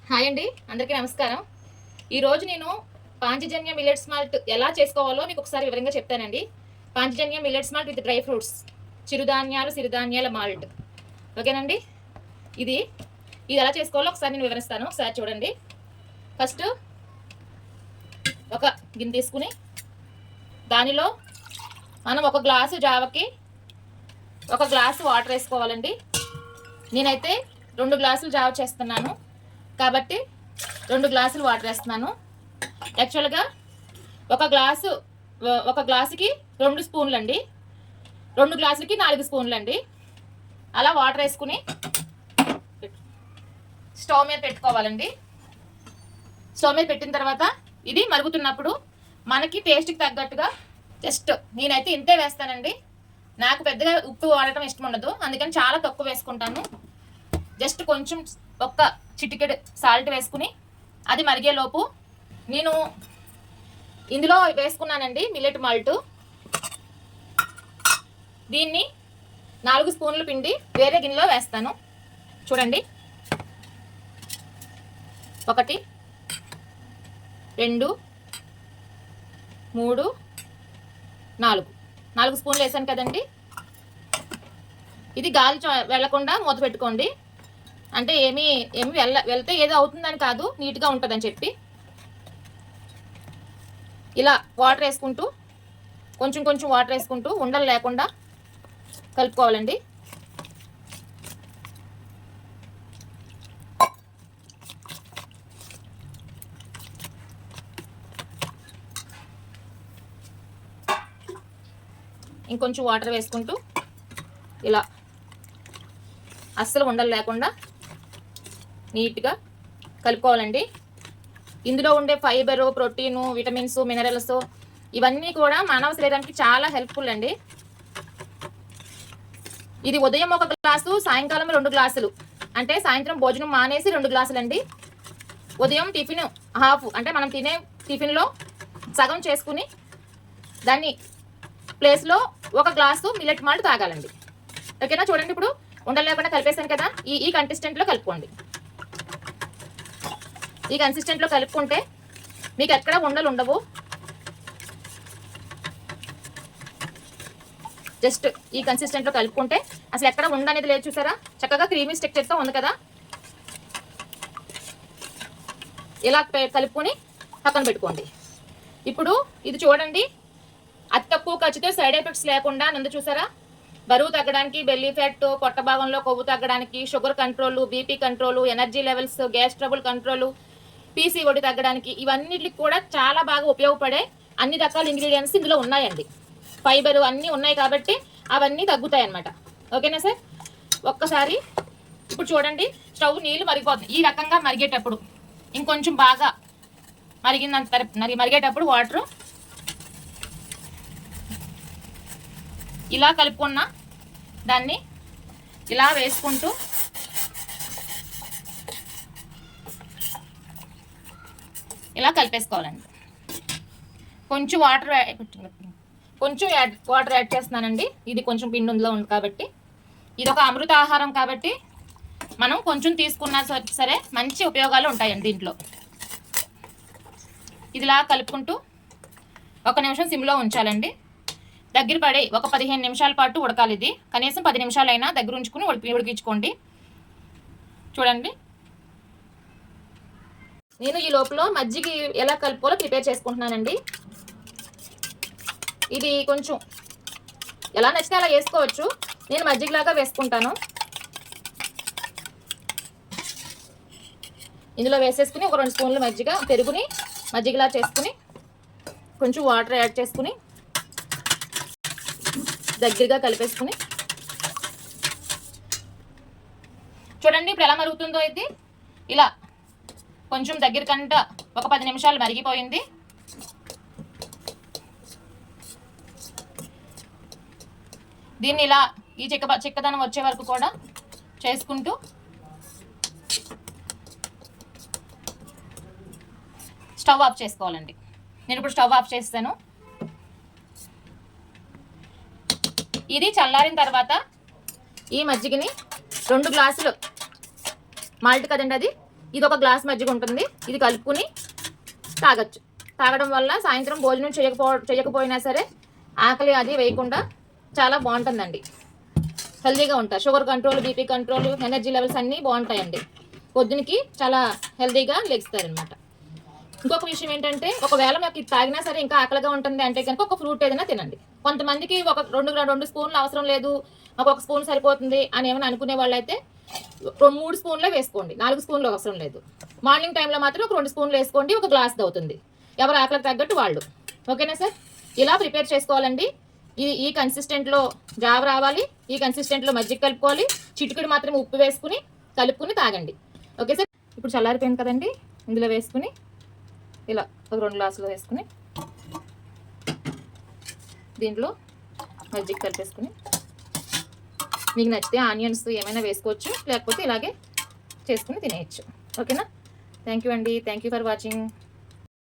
Hi అండి, అందరికీ నమస్కారం. ఈరోజు నేను పాంచజన్య మిల్లెట్స్ మాల్ట్ ఎలా చేసుకోవాలో మీకు ఒకసారి వివరంగా చెప్తానండి. Panchajanya millets malt with dry fruits, సిరుధాన్యాల మాల్ట్. ఓకేనండి. ఇది ఎలా చేసుకోవాలో ఒకసారి నేను వివరిస్తాను, ఒకసారి చూడండి. ఫస్ట్ ఒక గిన్నె తీసుకుని దానిలో మనం ఒక గ్లాసు జావకి ఒక గ్లాసు వాటర్ వేసుకోవాలండి. నేనైతే 2 గ్లాసులు జావ చేస్తున్నాను కాబట్టి 2 గ్లాసులు వాటర్ వేస్తున్నాను. యాక్చువల్గా ఒక గ్లాసుకి 2 స్పూన్లు అండి, 2 గ్లాసులకి 4 స్పూన్లు అండి. అలా వాటర్ వేసుకుని స్టవ్ మీద పెట్టుకోవాలండి. స్టవ్ మీద పెట్టిన తర్వాత ఇది మరుగుతున్నప్పుడు మనకి టేస్ట్కి తగ్గట్టుగా జస్ట్ నేనైతే ఇంతే వేస్తానండి. నాకు పెద్దగా ఉప్పు వాడటం ఇష్టం ఉండదు, అందుకని చాలా తక్కువ వేసుకుంటాను. జస్ట్ కొంచెం ఒక్క చిటికెడు సాల్ట్ వేసుకుని అది మరిగేలోపు నేను ఇందులో వేసుకున్నానండి మిల్లెట్ మాల్ట్. దీన్ని 4 స్పూన్లు పిండి వేరే గిన్నెలో వేస్తాను. చూడండి, 1 2 3 4 స్పూన్లు వేసాను కదండి. ఇది గాలి వెళ్ళకుండా మూత పెట్టుకోండి. అంటే ఏమి వెళ్తే ఏదో అవుతుందని కాదు, నీట్గా ఉంటుందని చెప్పి ఇలా వాటర్ వేసుకుంటూ కొంచెం వాటర్ వేసుకుంటూ ఉండలు లేకుండా కలుపుకోవాలండి. ఇంకొంచెం వాటర్ వేసుకుంటూ ఇలా అస్సలు ఉండలు లేకుండా నీట్గా కలుపుకోవాలండి. ఇందులో ఉండే ఫైబరు, ప్రోటీను, విటమిన్స్, మినరల్స్ ఇవన్నీ కూడా మానవ శరీరానికి చాలా హెల్ప్ఫుల్ అండి. ఇది ఉదయం 1 గ్లాసు, సాయంకాలం 2 గ్లాసులు, అంటే సాయంత్రం భోజనం మానేసి 2 గ్లాసులు అండి. ఉదయం టిఫిన్ హాఫ్, అంటే మనం తినే టిఫిన్లో సగం చేసుకుని దాన్ని ప్లేస్లో 1 గ్లాసు మిల్లెట్ మాల్ట్ తాగాలండి. ఓకేనా? చూడండి, ఇప్పుడు ఉండలు లేకుండా కలిపేసాను కదా. ఈ కన్సిస్టెంట్లో కలుపుకోండి. ఈ కన్సిస్టెంట్లో కలుపుకుంటే మీకు ఎక్కడ ఉండలు ఉండవు. జస్ట్ ఈ కన్సిస్టెంట్లో కలుపుకుంటే అసలు ఎక్కడ ఉండనేది లేదు. చూసారా, చక్కగా క్రీమీ స్ట్రక్చర్తో ఉంది కదా. ఇలా కలుపుకొని పక్కన పెట్టుకోండి. ఇప్పుడు ఇది చూడండి, అతి తక్కువ ఖర్చుతో సైడ్ ఎఫెక్ట్స్ లేకుండా నందు. చూసారా, బరువు తగ్గడానికి, బెల్లీ ఫ్యాట్, పొట్ట భాగంలో కొవ్వు తగ్గడానికి, sugar control, BP control, energy levels, gas trouble control, PCOD తగ్గడానికి ఇవన్నిటికి కూడా చాలా బాగా ఉపయోగపడే అన్ని రకాల ఇంగ్రీడియంట్స్ ఇందులో ఉన్నాయండి. ఫైబర్ అన్నీ ఉన్నాయి కాబట్టి అవన్నీ తగ్గుతాయి అన్నమాట. ఓకేనా సార్? ఒక్కసారి ఇప్పుడు చూడండి, స్టవ్ నీళ్ళు మరిగిపోతుంది. ఈ రకంగా మరిగేటప్పుడు ఇంకొంచెం బాగా మరిగేటప్పుడు వాటర్ ఇలా కలుపుకున్న దాన్ని ఇలా వేసుకుంటూ ఇలా కలిపేసుకోవాలండి. కొంచెం వాటర్ యాడ్ చేస్తున్నానండి. ఇది కొంచెం పిండిలో ఉంది కాబట్టి, ఇది ఒక అమృత ఆహారం కాబట్టి మనం కొంచెం తీసుకున్నా సరే మంచి ఉపయోగాలు ఉంటాయండి దీంట్లో. ఇదిలా కలుపుకుంటూ 1 నిమిషం సిమ్లో ఉంచాలండి. దగ్గర పడి ఒక 15 నిమిషాల పాటు ఉడకాలి. ఇది కనీసం 10 నిమిషాలైనా దగ్గర ఉంచుకుని ఉడికించుకోండి. చూడండి, నేను ఈ లోపల మజ్జిగ ఎలా కలుపుకోవాలో ప్రిపేర్ చేసుకుంటున్నానండి. ఇది కొంచెం ఎలా నచ్చితే అలా వేసుకోవచ్చు. నేను మజ్జిగలాగా వేసుకుంటాను. ఇందులో వేసేసుకుని ఒక 2 స్పూన్లు పెరుగుని మజ్జిగలా చేసుకుని కొంచెం వాటర్ యాడ్ చేసుకుని దగ్గరగా కలిపేసుకుని చూడండి, ఇప్పుడు ఎలా మరుగుతుందో. ఇది ఇలా కొంచెం దగ్గర కంట ఒక 10 నిమిషాలు మరిగిపోయింది. దీన్ని ఇలా ఈ చిక్కదనం వచ్చే వరకు కూడా చేసుకుంటూ స్టవ్ ఆఫ్ చేసుకోవాలండి. నేను ఇప్పుడు స్టవ్ ఆఫ్ చేస్తాను. ఇది చల్లారిన తర్వాత ఈ మజ్జిగని 2 గ్లాసులు మాల్ట్ కదండి, అది ఇది ఒక గ్లాస్ మజ్జిగ ఉంటుంది, ఇది కలుపుకుని తాగొచ్చు. తాగడం వల్ల సాయంత్రం భోజనం చేయకపోయినా సరే ఆకలి అది వేయకుండా చాలా బాగుంటుందండి. హెల్తీగా ఉంటారు. Sugar control, BP control, energy levels అన్నీ బాగుంటాయండి. పొద్దునకి చాలా హెల్తీగా లెగుస్తారనమాట. ఇంకొక విషయం ఏంటంటే, ఒకవేళ మాకు ఇది తాగినా సరే ఇంకా ఆకలిగా ఉంటుంది అంటే కనుక ఒక ఫ్రూట్ ఏదైనా తినండి. కొంతమందికి ఒక రెండు స్పూన్లు అవసరం లేదు, ఒక స్పూన్ సరిపోతుంది అని ఏమైనా అనుకునే వాళ్ళైతే 3 స్పూన్లే వేసుకోండి, 4 స్పూన్లు అవసరం లేదు. మార్నింగ్ టైంలో మాత్రం ఒక 2 స్పూన్లు వేసుకోండి, ఒక గ్లాస్ అవుతుంది. ఎవరు ఆకలికి తగ్గట్టు వాళ్ళు. ఓకేనా సార్? ఇలా ప్రిపేర్ చేసుకోవాలండి. ఈ కన్సిస్టెంట్లో జావ రావాలి, ఈ కన్సిస్టెంట్లో మజ్జిగ కలుపుకోవాలి, చిటికెడు మాత్రం ఉప్పు వేసుకుని కలుపుకుని తాగండి. Okay sir? ఇప్పుడు చల్లారిపోయింది కదండి, ఇందులో వేసుకుని ఇలా ఒక 2 గ్లాసులు వేసుకుని దీంట్లో మజ్జిగ కలిపేసుకుని మీకు నచ్చితే ఆనియన్స్ ఏమైనా వేసుకోవచ్చు, లేకపోతే ఇలాగే చేసుకుని తినేయచ్చు. ఓకేనా? థ్యాంక్ యూ అండి. Thank you for watching.